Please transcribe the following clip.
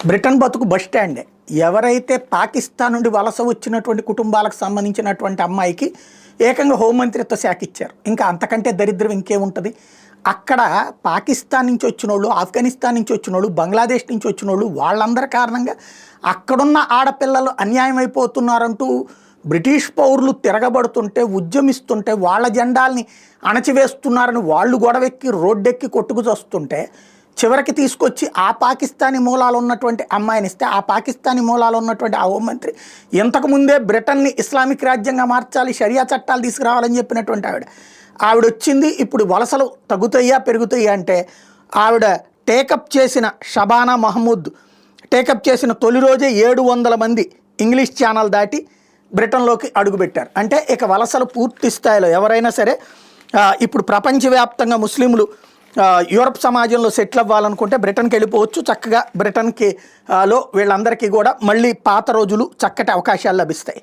Britain బతుకు bus స్టాండే. ఎవరైతే పాకిస్తాన్ నుండి వలస వచ్చినటువంటి కుటుంబాలకు సంబంధించినటువంటి అమ్మాయికి ఏకంగా హోంమంత్రిత్వ శాఖ ఇచ్చారు. ఇంకా అంతకంటే దరిద్రం ఇంకేముంటుంది. అక్కడ పాకిస్తాన్ నుంచి వచ్చినోళ్ళు, ఆఫ్ఘనిస్తాన్ నుంచి వచ్చినోళ్ళు, బంగ్లాదేశ్ నుంచి వచ్చినోళ్ళు, వాళ్ళందరి కారణంగా అక్కడున్న ఆడపిల్లలు అన్యాయం అయిపోతున్నారంటూ బ్రిటిష్ పౌరులు తిరగబడుతుంటే, ఉద్యమిస్తుంటే, వాళ్ళ జెండాల్ని అణచివేస్తున్నారని వాళ్ళు గొడవెక్కి రోడ్డెక్కి కొట్టుకు చస్తుంటే, చివరికి తీసుకొచ్చి ఆ పాకిస్తానీ మూలాలు ఉన్నటువంటి అమ్మాయిని ఇస్తే, ఆ పాకిస్తానీ మూలాలు ఉన్నటువంటి ఆ హోంమంత్రి ఇంతకుముందే బ్రిటన్ని ఇస్లామిక్ రాజ్యంగా మార్చాలి, షరియా చట్టాలు తీసుకురావాలని చెప్పినటువంటి ఆవిడ వచ్చింది. ఇప్పుడు వలసలు తగ్గుతాయా పెరుగుతాయా అంటే, ఆవిడ టేకప్ చేసిన షబానా మహమూద్ టేకప్ చేసిన తొలి రోజే 700 మంది ఇంగ్లీష్ ఛానల్ దాటి బ్రిటన్లోకి అడుగుపెట్టారు. అంటే ఇక వలసలు పూర్తి స్థాయిలో ఎవరైనా సరే ఇప్పుడు ప్రపంచవ్యాప్తంగా ముస్లింలు యూరప్ సమాజంలో సెటిల్ అవ్వాలనుకుంటే బ్రిటన్కి వెళ్ళిపోవచ్చు. చక్కగా బ్రిటన్కి లో వీళ్ళందరికీ కూడా మళ్ళీ పాత రోజులు చక్కటి అవకాశాలు లభిస్తాయి.